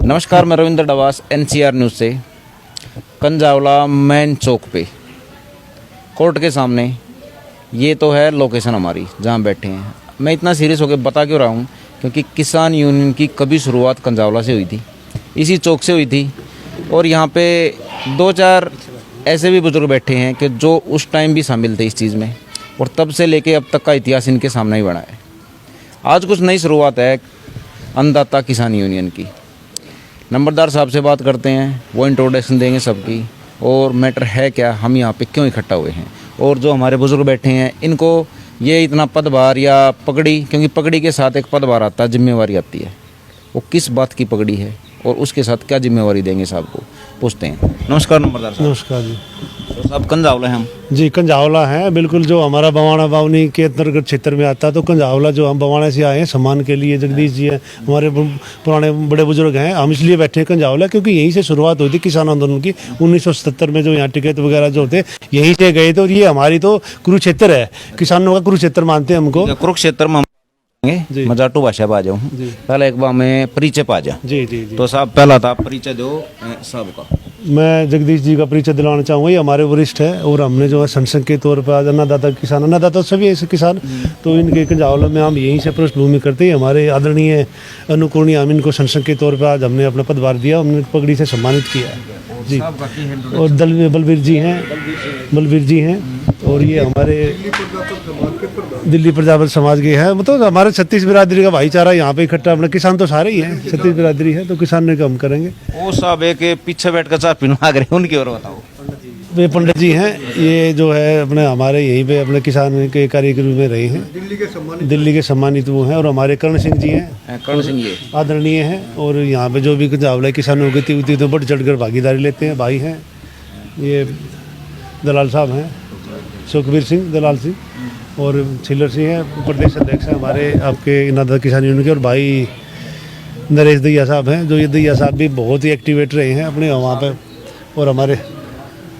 नमस्कार, मैं Ravindra Dawas NCR news से। कंजावला मेन चौक पे कोर्ट के सामने ये तो है लोकेशन हमारी जहाँ बैठे हैं। मैं इतना सीरियस होकर बता क्यों रहा हूँ, क्योंकि किसान यूनियन की कभी शुरुआत कंजावला से हुई थी, इसी चौक से हुई थी। और यहाँ पे 2-4 ऐसे भी बुजुर्ग बैठे हैं कि जो उस टाइम भी शामिल थे इस चीज़ में, और तब से लेके अब तक का इतिहास इनके सामने ही बना है। आज कुछ नई शुरुआत है अन्नदाता किसान यूनियन की। नंबरदार साहब से बात करते हैं, वो इंट्रोडक्शन देंगे सबकी, और मैटर है क्या, हम यहाँ पे क्यों इकट्ठा हुए हैं, और जो हमारे बुजुर्ग बैठे हैं इनको ये इतना पदभार या पगड़ी, क्योंकि पगड़ी के साथ एक पदभार आता है, जिम्मेवारी आती है, वो किस बात की पगड़ी है और उसके साथ क्या जिम्मेवारी देंगे साहब को पूछते हैं। नमस्कार नंबरदार साहब। नमस्कार जी। तो साहब कंजावला हैं हम जी, कंजावला है बिल्कुल, जो हमारा बवाना बावनी के अंतर्गत क्षेत्र में आता है। तो कंजावला जो हम बवाना से आए हैं सम्मान के लिए, जगदीश जी हैं हमारे पुराने बड़े बुजुर्ग हैं। हम इसलिए बैठे हैं कंजावला क्योंकि यहीं से शुरुआत हुई थी किसान आंदोलन की। 1977 में जो यहाँ टिकट वगैरह जो थे यहीं से गए थे, और ये हमारी तो कुरुक्षेत्र है, किसानों का कुरुक्षेत्र मानते हैं हमको। कुरुक्षेत्र में मजाटू भाषा पा जाऊँ, पहले एक बार मैं परिचय पा जा। जी जी जी। तो साहब पहला था परिचय दो साहब का। मैं जगदीश जी का परिचय दिलाना चाहूँगा। ये हमारे वरिष्ठ है, और हमने जो है संसद के तौर पर आज अन्नदाता किसान, अन्नदाता सभी ऐसे किसान, तो इनके कंजावला में हम यहीं से पृष्ठभूमि करते हैं। हमारे आदरणीय अनुकरणीय हम इनको संसद के तौर पर आज हमने अपना पदभार दिया, हमने पगड़ी से सम्मानित किया जी। और बलबीर जी हैं, और ये हमारे दिल्ली प्रजापति समाज के हैं। मतलब हमारे 36 बिरादरी का भाईचारा यहाँ पे इकट्ठा, अपने किसान तो सारे ही हैं, 36 बिरादरी है, तो किसान ने कम करेंगे। वो साहब एक पीछे बैठ कर चाय पीने लग रहे हैं, उनकी और बताओ। वे पंडित जी हैं, ये जो है अपने हमारे यहीं पे अपने किसान के कार्यक्रम में रहे हैं, दिल्ली के सम्मानित वो हैं। और हमारे कर्ण सिंह जी हैं, कर्ण सिंह ये आदरणीय हैं, और यहाँ पे जो भी कंजावला किसानों की गतिविधि तो बढ़ चढ़कर भागीदारी लेते हैं, भाई हैं। ये दलाल साहब हैं, सुखबीर सिंह दलाल सिंह, और छिल्लर सिंह हैं, प्रदेश अध्यक्ष हैं हमारे आपके अन्नदाता किसान यूनियन के। और भाई नरेश दैया साहब हैं, जो ये दैया साहब भी बहुत ही एक्टिवेट रहे हैं अपने वहाँ पे। और हमारे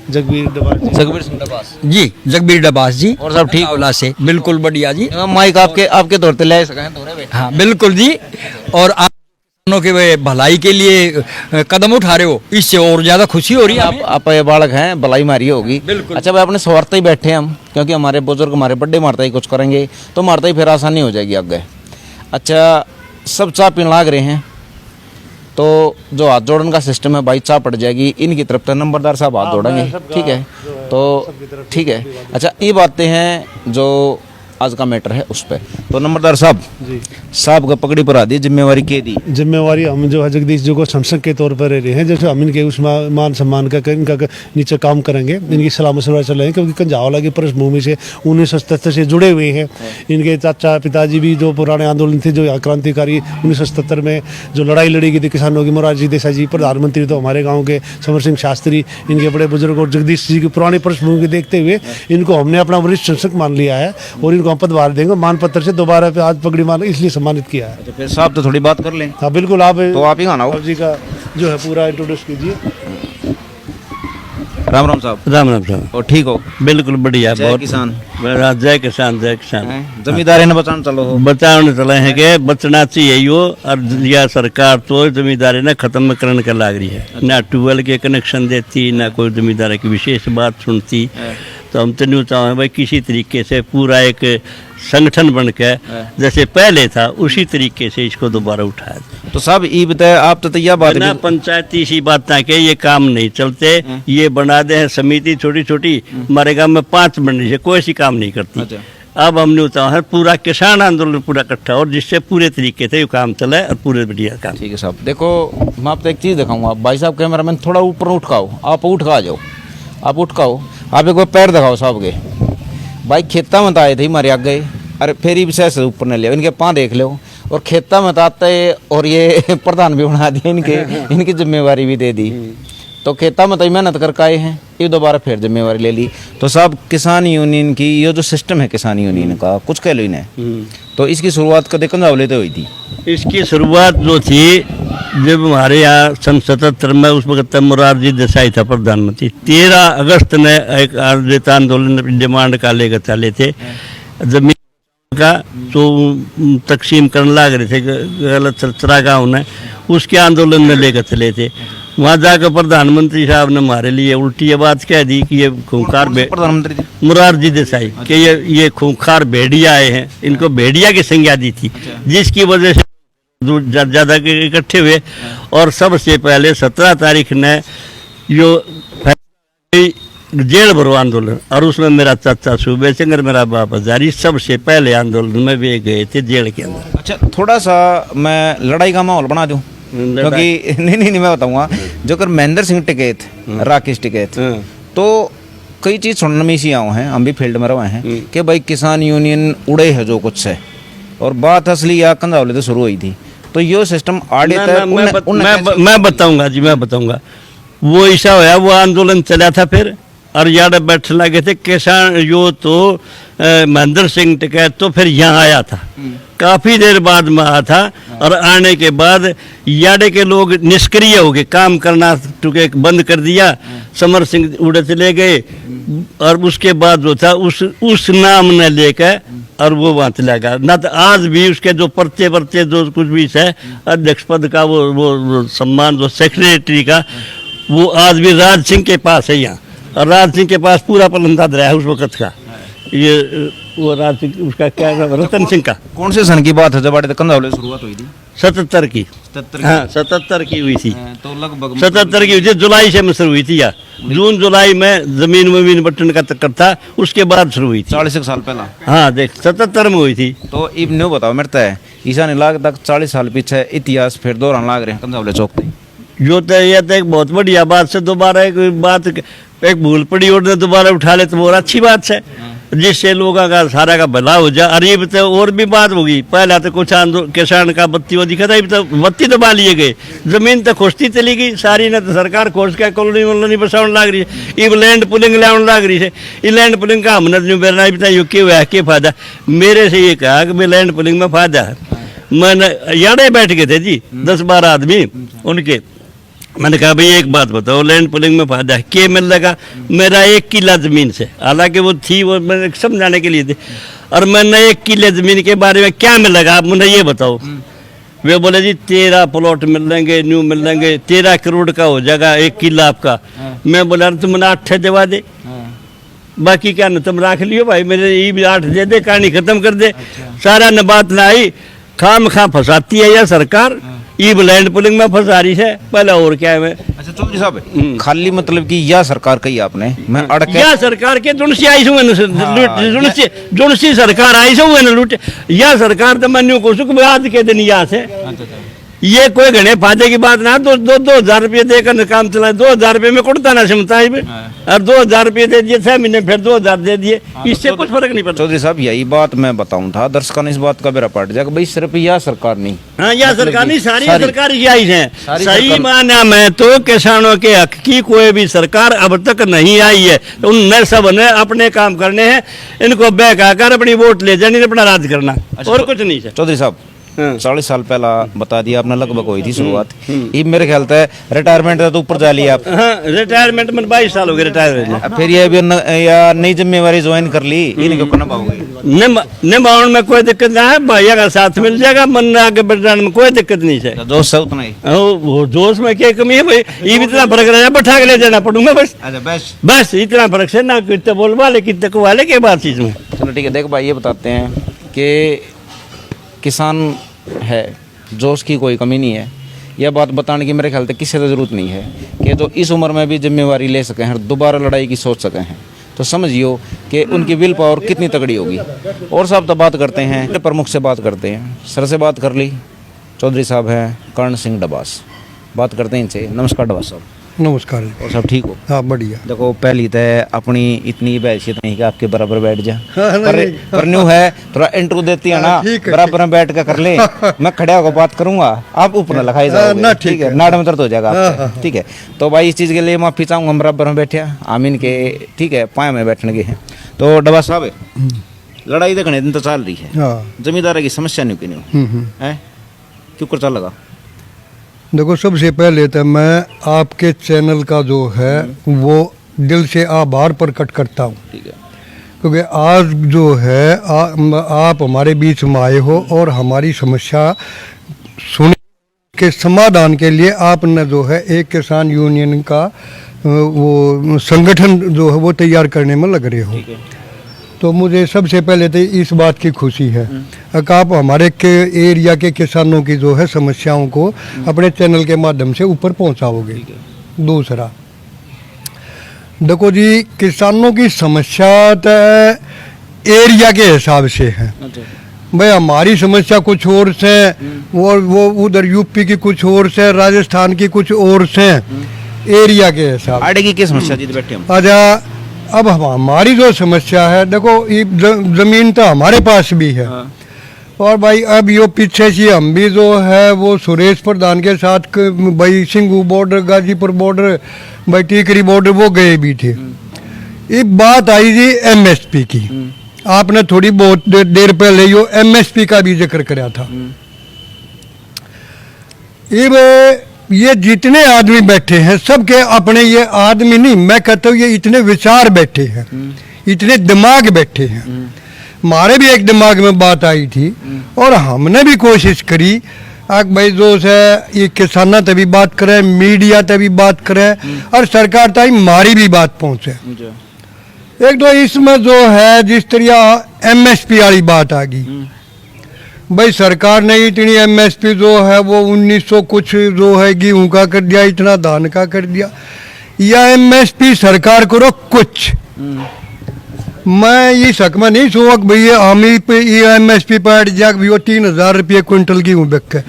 जगबीर सिंह डबास जी, जगबीर डबास जी। और सब ठीक ओला से बिल्कुल बढ़िया जी। माइक आपके तौर पे ले सकें थोड़े। हाँ बिल्कुल जी। और आप किसानों के भलाई के लिए कदम उठा रहे हो, इससे और ज्यादा खुशी हो रही है। आप ये बालक हैं, भलाई मारी होगी। अच्छा भाई, अपने स्वार्थ ही बैठे हैं हम, क्योंकि हमारे बुजुर्ग हमारे बड्डे मारता ही कुछ करेंगे तो मारता ही फिर आसानी हो जाएगी आगे। अच्छा, सब चाय पीने लाग रहे हैं, तो जो हाथ जोड़ने का सिस्टम है भाई, चाय पड़ जाएगी इनकी तरफ से, नंबरदार साहब हाथ जोड़ेंगे, ठीक है? तो ठीक है। अच्छा, ये बातें हैं जो आज का मैटर है उस पर। तो नंबरदार साहब जी, साहब का पगड़ी पर आदि जिम्मेवारी के दी। जिम्मेवारी हम जो है जगदीश जी को संसद के तौर पर रहे हैं, जैसे हम इनके उस मान सम्मान का इनका नीचे काम करेंगे, इनकी सलाह मशवरा चलेंगे, क्योंकि कंजावला की पृष्ठभूमि से 1977 से जुड़े हुए हैं। इनके चाचा पिताजी भी जो पुराने आंदोलन थे, जो क्रांतिकारी 1977 में जो लड़ाई लड़ी गई थी किसानों की, मोरारजी देसाई जी प्रधानमंत्री तो हमारे गाँव के समर सिंह शास्त्री, इनके बड़े बुजुर्ग, और जगदीश जी की पुरानी पृष्ठभूमि को देखते हुए इनको हमने अपना वरिष्ठ संसद मान लिया है, और इनको हम पदभार देंगे मान पत्र से। दोबारा पे आज पगड़ी मान इसलिए सम्मानित किया है। तो फिर साहब तो थोड़ी बात कर लें। हाँ बिल्कुल, आप तो आप ही गाना जी का जो है पूरा इंट्रोड्यूस कीजिए। राम राम साहब। राम राम साहब। और ठीक हो? बिल्कुल बढ़िया। जय किसान। जय किसान, जय किसान। जमींदारी ने बचाने चलो हो, बचाने चले हैं कि बचना चाहिए हो, और यह सरकार तो जमींदारी ने खत्म करने का लाग रही है, ना ट्यूबवेल के कनेक्शन देती, ना कोई जमींदारी की विशेष बात सुनती। तो हम तो नहीं चाहें भाई किसी तरीके से पूरा एक संगठन बन के जैसे पहले था उसी तरीके से इसको दोबारा उठाया। तो साहब ये बताए आप तो यह बात ना पंचायती सी बात के ये काम नहीं चलते, ये बना दे हैं समिति छोटी छोटी, हमारे गाँव में 5 बनने से कोई सी काम नहीं करती। अच्छा। अब हमने उतारा पूरा किसान आंदोलन पूरा इकट्ठा, और जिससे पूरे तरीके से ये काम चले और पूरे बढ़िया काम। ठीक है साहब। देखो मैं आपको एक चीज़ दिखाऊंगा, भाई साहब कैमरामैन थोड़ा ऊपर उठकाओ, आप उठ का जाओ, आप उठकाओ, आप एक बार पैर दिखाओ साहब के। भाई खेता में तो आए थे मारे आगे, अरे फेरी विषय से ऊपर न ले, इनके पाँव देख लो, और खेता में तो आते, और ये प्रधान भी बना दिए इनके, इनकी जिम्मेवारी भी दे दी। तो खेता में तो मेहनत करके आए हैं, ये दोबारा फिर जिम्मेवारी ले ली। तो साहब किसान यूनियन की ये जो सिस्टम है किसान यूनियन का, कुछ कह लो इन्हें, तो इसकी शुरुआत कदे कंजावले तो हुई थी। इसकी शुरुआत जो थी जब हमारे यहाँ सन 77 में उस वक्त मोरारजी देसाई था प्रधानमंत्री, 13 अगस्त ने एक आंदोलन डिमांड का लेकर चले थे, जमीन का तो तकसीम करने लग रहे थे, गलत चरा गाँव ने उसके आंदोलन में लेकर चले थे। वहाँ जाकर प्रधानमंत्री साहब ने हमारे लिए उल्टी ये बात कह दी कि ये खूंखार प्रधानमंत्री जी मुरारजी देसाई कि ये खूंखार भेड़िया आए हैं, इनको भेड़िया की संज्ञा दी थी, जिसकी वजह से ज़्यादा इकट्ठे हुए। और सबसे पहले 17 तारीख ने जो जेल भरो आंदोलन, और उसमें मेरा चाचा सूबे सिंगर, मेरा बाप हजारी सबसे पहले आंदोलन में वे गए थे जेल के अंदर। अच्छा, थोड़ा सा मैं लड़ाई का माहौल बना दूं, क्योंकि नहीं मैं बताऊंगा। जो कर महेंद्र सिंह टिके थे, राकेश टिके थे, तो कई चीज़ सुनने में इसी आए हैं, हम भी फील्ड में रहे हैं कि भाई किसान यूनियन उड़े है जो कुछ है, और बात असली या कंधावले तो शुरू हुई थी। तो ये सिस्टम आड़े मैं बताऊंगा जी, मैं बताऊंगा। वो ऐसा होया, वो आंदोलन चला था फिर, और यार बैठ लगे थे किसान यो तो महेंद्र सिंह टिकैत तो फिर यहाँ आया था, काफ़ी देर बाद में आया था। और आने के बाद याडे के लोग निष्क्रिय हो गए, काम करना टुके बंद कर दिया, समर सिंह उड़े चले गए। और उसके बाद जो था उस नाम ने लेकर और वो वहाँ चला गया ना। तो आज भी उसके जो पर्चे जो कुछ भी है, अध्यक्ष पद का वो सम्मान जो सेक्रेटरी का, वो आज भी राज सिंह के पास है यहाँ। और राज सिंह के पास पूरा पलंदा रहा है उस वक्त का। ये वो राज सिंह, उसका क्या नाम, रतन सिंह का। कौन से सन की बात है जब आड़े कंधावले शुरुआत हुई थी? 77 की। हाँ 77 की हुई थी, तो लगभग 77 की हुई थी। जुलाई से शुरू हुई थी, या जून जुलाई में जमीन बटन का चक्कर था, उसके बाद शुरू हुई थी 40 साल पहला। हाँ देख 77 में हुई थी। तो इब न्यू बताओ मेरे तय ईसा नहीं लाग तक 40 साल पीछे इतिहास फिर दोहराने लाग रहे हैं कंधावले चौक पे। जो तो ये तो एक बहुत बढ़िया बात से दोबारा एक बात, एक भूल पड़ी और दोबारा उठा ले तो बहुत अच्छी बात है, जिससे लोगों का सारा का भला हो जाए। अरे तो और भी बात होगी, पहला तो कुछ किसान का बत्ती वो दिखा था, तो बत्ती दबा लिए गए, जमीन तो खोजती चली गई सारी ने, तो सरकार खोज के कॉलोनी बसाने लग रही है। इब लैंड पुलिंग लाने लग रही है। ये लैंड पुलिंग का हमने जो बेरना बताइए क्यों हुआ, क्या फायदा। मेरे से ये कहा कि भाई लैंड पुलिंग में फायदा है। मैंने याड़े बैठ गए थे जी 10-12 आदमी उनके, मैंने कहा भाई एक बात बताओ, लैंड पुलिंग में फायदा है क्या मिल लगा। मेरा 1 किला जमीन से, हालांकि वो थी वो मैंने समझाने के लिए थी, और मैंने 1 किले जमीन के बारे में क्या मिलेगा आप मुझे ये बताओ। वे बोले जी 13 प्लॉट मिल लेंगे, न्यू मिल लेंगे, 13 करोड़ का हो जाएगा 1 किला आपका। मैं बोला तुमने 8 दवा दे, बाकी क्या न तुम रख लियो भाई, मेरे ये भी 8 दे दे, कहानी खत्म कर दे। सारा न बात ना आई, खाम खा फंसाती है यह सरकार, ईब लैंड पुलिंग में फंसा रही है। पहले और क्या है मैं। अच्छा चौधरी साहब, खाली मतलब कि यह सरकार कही आपने, मैं अड़के यह सरकार के जुनसी आई सो जुनसी सरकार आई सो लूट, यह सरकार तो मनु को सुख आज के दिन यहाँ से ये कोई घने फायदे की बात ना। 2,000 रुपये देकर काम चला, 2,000 रुपये में कुड़ता ना समता है, और 2,000 रुपये दे दिए 6 महीने, फिर 2,000 दे दिए, इससे कुछ फर्क नहीं पड़ता। चौधरी साहब यही बात मैं बताऊं था, दर्शकों ने इस बात का बेरा पड़ जाएगा भाई सिर्फ यह सरकार नहीं। हाँ यह सरकार नहीं, सारी सरकार यही है। सही माना में तो किसानों के हक की कोई भी सरकार अब तक नहीं आई है। उनने सब ने अपने काम करने हैं, इनको बहकाकर अपनी वोट ले जानी, अपना राज करना, और कुछ नहीं है। चौधरी साहब 40 साल पहला बता दिया आपने, लगभग हुई थी शुरुआत। ये मेरे ख्याल से रिटायरमेंट तो ऊपर जा लिया आप। हाँ रिटायरमेंट में 22 साल हो गए रिटायर। फिर ये भी या नई जिम्मेवारी ज्वाइन कर ली, इन्हीं को करना पाओगे। निभाने में कोई दिक्कत ना है, भैया का साथ मिल जाएगा, मन आगे बढ़ाने में कोई दिक्कत नहीं है। दोस्त है उतना ही, वो दोस्त में क्या कमी है भाई, ये भी इतना फर्क रहा, बैठा के ले जाना पड़ूंगा बस। अच्छा बस इतना फर्क से ना, कितने बोल वाले कितने को वाले के बात चीज में। चलो ठीक है, देखो भाई ये बताते हैं कि किसान है जो उसकी कोई कमी नहीं है। यह बात बताने की मेरे ख्याल से किसी को ज़रूरत नहीं है कि जो इस उम्र में भी जिम्मेवारी ले सके हैं, दोबारा लड़ाई की सोच सके हैं। तो समझियो कि उनकी विल पावर कितनी तगड़ी होगी। और साहब तो बात करते हैं, प्रमुख से बात करते हैं, सर से बात कर ली। चौधरी साहब हैं कर्ण सिंह डबास, बात करते हैं इनसे। नमस्कार डबास साहब। नमस्कार। और सब ठीक हो? हाँ बढ़िया। देखो पहली तय अपनी इतनी हैसियत नहीं कि आपके बराबर बैठ जा, पर न्यू है थोड़ा इंटरव्यू देती है ना, बराबर में बैठ कर कर ले। मैं खड़ा होकर बात करूंगा, आप ऊपर लखाई जाओगे, ठीक है, नाड़ में दर्द हो जाएगा आपका, ठीक है। तो भाई इस चीज़ के लिए माफ़ी चाहूँगा, हम बराबर में बैठे आमीन के, ठीक है, पाए में बैठने के हैं। तो डबा साहब लड़ाई देखने दिन तो चल रही है, जमींदार की समस्या नहीं क्यों है, क्यों कर चल लगा। देखो सबसे पहले तो मैं आपके चैनल का जो है वो दिल से आभार प्रकट करता हूँ, ठीक है, क्योंकि आज जो है आप हमारे बीच में आए हो और हमारी समस्या सुनी के समाधान के लिए आपने जो है एक किसान यूनियन का वो संगठन जो है वो तैयार करने में लग रहे हो। तो मुझे सबसे पहले तो इस बात की खुशी है कि आप हमारे के एरिया के किसानों की जो है समस्याओं को अपने चैनल के माध्यम से ऊपर पहुंचाओगे। दूसरा, देखो जी, किसानों की समस्या तो एरिया के हिसाब से है। भाई हमारी समस्या कुछ और से, वो उधर यूपी की कुछ और से, राजस्थान की कुछ और से, एरिया के हिसाब। आड़े की क्या समस्या जी बैठे हम? अच्छा, अब हमारी जो समस्या है, देखो ये जमीन तो हमारे पास भी है। और भाई अब यो पीछे से हम भी जो है वो सुरेश प्रधान के साथ भाई सिंगू बॉर्डर, गाजीपुर बॉर्डर, भाई टीकरी बॉर्डर वो गए भी थे। ये बात आई जी एमएसपी की। आपने थोड़ी बहुत देर पहले यो एमएसपी का भी जिक्र कराया था। ये जितने आदमी बैठे हैं सबके अपने, ये आदमी नहीं, मैं कहता हूँ ये इतने विचार बैठे हैं, इतने दिमाग बैठे हैं। हमारे भी एक दिमाग में बात आई थी और हमने भी कोशिश करी भाई जो है ये किसाना तभी बात करे, मीडिया तभी बात करे और सरकार तक हमारी भी बात पहुंचे। एक तो इसमें जो है जिस तरह एमएसपी वाली बात आ गई, भाई सरकार ने इतनी एमएसपी जो है वो 1900 कुछ जो है गेहूं का कर दिया, इतना धान का कर दिया। या एमएसपी सरकार करो कुछ, मैं ये शक में नहीं सोच भाई हम पे ये एमएसपी पर अट जा भी 3000 रुपये क्विंटल गेहूं बिक,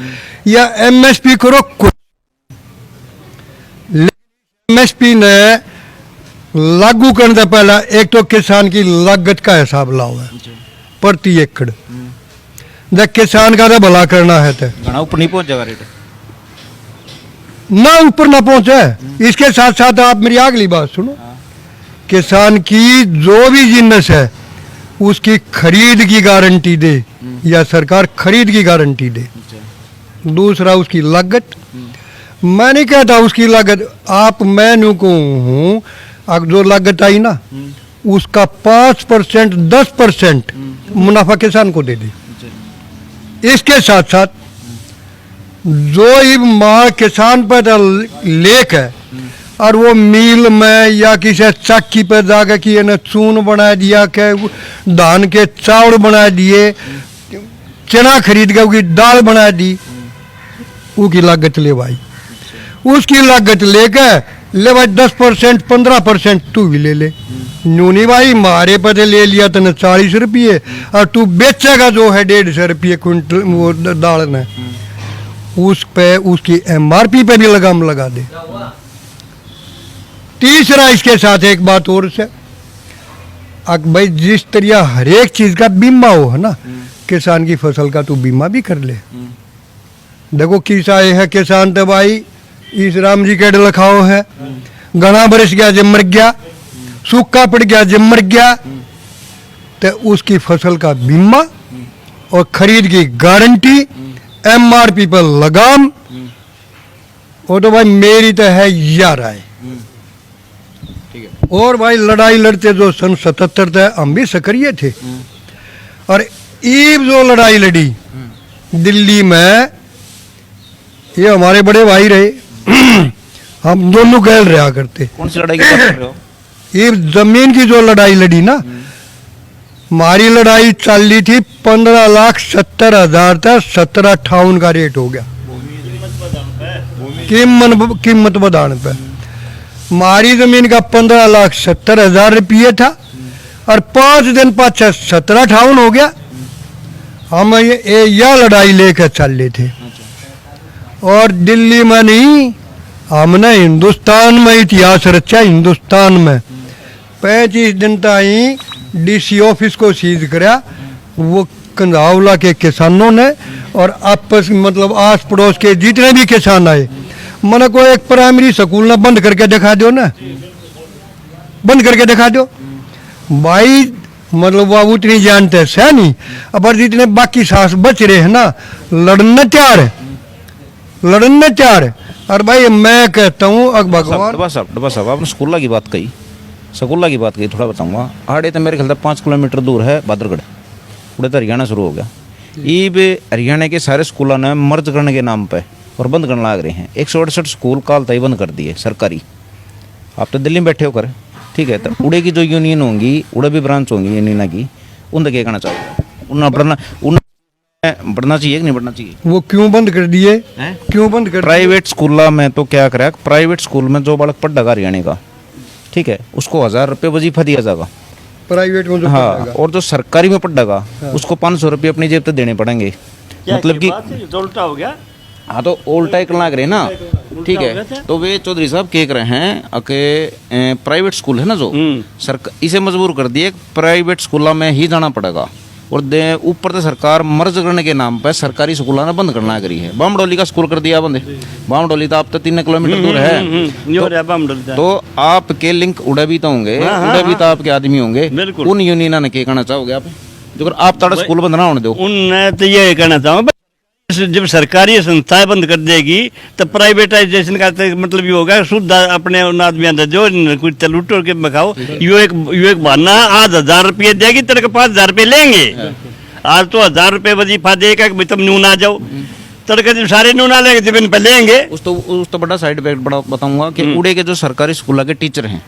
या एमएसपी करो कुछ। एमएसपी ने लागू करने से पहला एक तो किसान की लागत का हिसाब लाओ है प्रति एकड़। जब किसान का तो भला करना है तो घना ऊपर नहीं पहुंच जाएगा रेट, ना ऊपर ना पहुंचे। इसके साथ साथ आप मेरी अगली बात सुनो, किसान की जो भी जिन्नस है उसकी खरीद की गारंटी दे, या सरकार खरीद की गारंटी दे। दूसरा, उसकी लागत, मैं नहीं कहता उसकी लागत, आप मैं न्यू को हूँ, अब जो लागत आई ना उसका 5% 10% मुनाफा किसान को दे दे। इसके साथ साथ जो ये माल किसान पर लेक है और वो मिल में या किसी चक्की पर जाकर कि ना चून बना दिया, के धान के चावल बना दिए, चना खरीद के उसकी दाल बना दी, उसकी लागत ले भाई। उसकी लागत लेकर ले भाई 10% 15% तू भी ले ले। नूनी भाई मारे पे ले लिया तूने 40 रुपये और तू बेचेगा जो है 150 रुपये क्विंटल वो दाल ने, उस पे उसकी एमआरपी पे भी लगाम लगा दे। तीसरा, इसके साथ एक बात और से, भाई जिस तरह हर एक चीज का बीमा हो है ना, किसान की फसल का तू बीमा भी कर ले। देखो किसा है किसान तो भाई इस राम जी के लिखाओ है, घना बरस गया जब मर गया, सूखा पड़ गया जब मर गया, तो उसकी फसल का बीमा और खरीद की गारंटी, एमआरपी पर लगाम, वो तो भाई मेरी तो है यार आए। और भाई लड़ाई लड़ते जो सन 77 तक हम भी सक्रिय थे, और ईब जो लड़ाई लड़ी दिल्ली में, ये हमारे बड़े भाई रहे, हम दोनों गैल रहा करते। कौन सी लड़ाई की बात कर रहे हो? ये जमीन की जो लड़ाई लड़ी ना, हमारी लड़ाई चल रही थी 15,70,000 तक 1758 का रेट हो गया कीमत बदान पे। हमारी जमीन का 15,70,000 रुपये था और 5 दिन पाछे 1758 हो गया। हम यह लड़ाई लेकर चल रहे थे, और दिल्ली में नहीं, हमने हिंदुस्तान में इतिहास रचा। हिंदुस्तान में 35 दिन तक डीसी ऑफिस को सीज करा वो कंधावला के किसानों ने, और आपस मतलब आस पड़ोस के जितने भी किसान आए, मैंने को एक प्राइमरी स्कूल ना बंद करके दिखा दो ना, बंद करके दिखा दो भाई। मतलब वो उतनी जानते हैं नहीं, अब जितने बाकी सास बच रहे हैं ना, लड़ने तैयार है, लड़ने तैयार है। और भाई मैं कहता हूँ अब भगवान डब्बा साहब आपने स्कूला की बात कही, स्कूला की बात कही, थोड़ा बताऊंगा। आड़े तो मेरे ख्याल से 5 किलोमीटर दूर है बादरगढ़, उड़े तो हरियाणा शुरू हो गया। ये हरियाणा के सारे स्कूलों ने मर्ज करने के नाम पे और बंद करने लग रहे हैं। 168 स्कूल काल तय बंद कर दिए सरकारी। आप तो दिल्ली में बैठे होकर, ठीक है, तो उड़े की जो यूनियन होंगी, उड़े भी ब्रांच होंगी यूनियन की, उनका क्या कहना चाहोगे? उन बढ़ना चाहिए कि नहीं बढ़ना चाहिए? वो क्यों बंद कर दिए? हैं? क्यों बंद कर दिए? प्राइवेट स्कूल में तो क्या करा, प्राइवेट स्कूल में जो बालक पढ़ेगा हरियाणा का, ठीक है, उसको 1000 रुपये वजीफा दिया जाएगा। प्राइवेट में जो हाँ, पढ़ेगा। और जो सरकारी में पढ़ेगा उसको 500 रुपये अपनी जेब से देने पड़ेंगे। मतलब कि उल्टा हो गया। हाँ, तो उल्टा एक लाग रहे ना, ठीक है। तो वे चौधरी साहब कह रहे हैं कि प्राइवेट स्कूल है ना जो सरकार, इसे मजबूर कर दिए प्राइवेट स्कूलों में ही जाना पड़ेगा। और ऊपर से सरकार मर्ज करने के नाम पर सरकारी स्कूलों ने बंद करना करी है। बामडोली का स्कूल कर दिया बंद। बामडोली तो आप तो 3 किलोमीटर दूर है। तो आपके लिंक उड़े भी तो होंगे, उड़े भी तो आपके आदमी होंगे। उन यूनियन ने क्या कहना चाहोगे आप, जो आप ताड़ा स्कूल बंद ना होने दो? उन तो ये कहना चाहूँगा, जब सरकारी संस्थाएं बंद कर देगी तो प्राइवेटाइजेशन का मतलब ये होगा शुद्ध अपने उन आदमी अंदर जो कुछ लूटो के बखाओ। यो एक बहाना, आज 1000 रुपये देगी तेरे को 5000 रुपये लेंगे। आज तो 1000 रुपये वजीफा देगा कि तुम न्यू ना जाओ, तेरे को जब सारे न्यू ना लेंगे जब इन पे लेंगे। उस तो बड़ा साइड इफेक्ट बड़ा बताऊंगा कि उड़े के जो सरकारी स्कूल के टीचर हैं,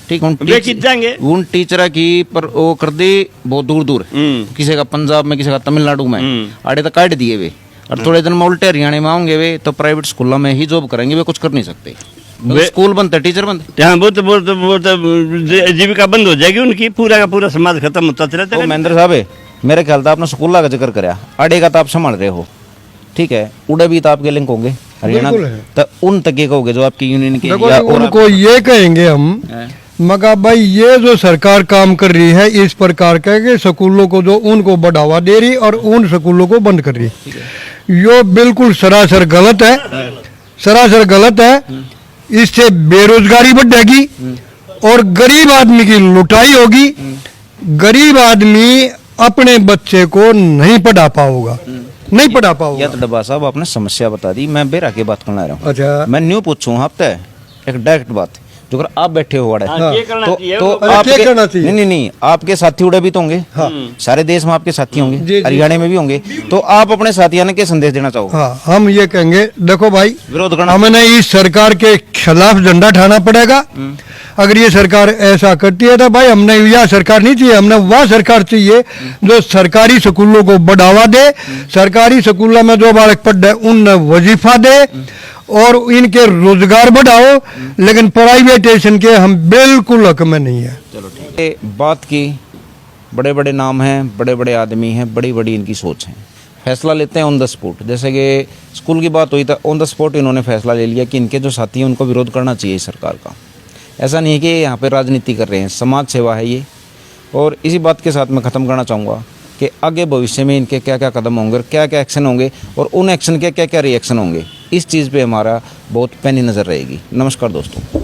ठीक, उन टीचर की पर वो कर दे बहुत दूर दूर, किसी का पंजाब में, किसी का तमिलनाडु में, आड़े तक काट दिए वे। और थोड़े दिन में उल्टे हरियाणा में आएंगे वे, तो प्राइवेट स्कूलों में ही जॉब करेंगे, वे कुछ कर नहीं सकते। स्कूल बंद है, टीचर बंद। हाँ, वो तो जीविका बंद हो जाएगी उनकी, पूरा का पूरा समाज खत्म होता चला तो महेंद्र साहब, मेरे ख्याल था आपने स्कूल का जिक्र कराया, आड़े का तो आप संभाल रहे हो, ठीक है, उड़े भी तो आपके लिंक होंगे हरियाणा, तो उन तक कहोगे जो आपकी यूनियन के? उनको ये कहेंगे हम, मगर भाई ये जो सरकार काम कर रही है इस प्रकार के स्कूलों को जो उनको बढ़ावा दे रही और उन स्कूलों को बंद कर रही है, यो बिल्कुल सरासर गलत है, सरासर गलत है। इससे बेरोजगारी बढ़ेगी और गरीब आदमी की लुटाई होगी। गरीब आदमी अपने बच्चे को नहीं पढ़ा पाओगा, नहीं पढ़ा पाओगा। या तो डब्बा साहब आपने समस्या बता दी, मैं बेरा की बात करना रहा हूँ। अच्छा, मैं न्यू पूछूं आपसे एक डायरेक्ट बात, जो अगर आप बैठे हो वाड़े, तो आपके नहीं, आपके साथी उड़े भी तो होंगे, सारे देश में आपके साथी होंगे, हरियाणा में भी होंगे, तो आप अपने साथियों ने क्या संदेश देना चाहोगे? हाँ, हम ये कहेंगे, देखो भाई, विरोध करना, हमें इस सरकार के खिलाफ झंडा उठाना पड़ेगा। अगर ये सरकार ऐसा करती है तो भाई हमने यह सरकार नहीं चाहिए, हमने वह सरकार चाहिए जो सरकारी स्कूलों को बढ़ावा दे, सरकारी स्कूलों में जो बालक पढ़ रहे उन वजीफा दे और इनके रोजगार बढ़ाओ, लेकिन प्राइवेटेशन के हम बिल्कुल हक में नहीं है। चलो ठीक है, बात की, बड़े बड़े नाम हैं, बड़े बड़े आदमी हैं, बड़ी बड़ी इनकी सोच है, फैसला लेते हैं ऑन द स्पॉट। जैसे कि स्कूल की बात हुई तो ऑन द स्पॉट इन्होंने फैसला ले लिया कि इनके जो साथी हैं उनको विरोध करना चाहिए सरकार का। ऐसा नहीं है कि यहाँ पे राजनीति कर रहे हैं, समाज सेवा है ये। और इसी बात के साथ मैं ख़त्म करना चाहूँगा कि आगे भविष्य में इनके क्या क्या कदम होंगे और क्या क्या एक्शन होंगे और उन एक्शन के क्या क्या रिएक्शन होंगे, इस चीज़ पे हमारा बहुत पैनी नज़र रहेगी। नमस्कार दोस्तों।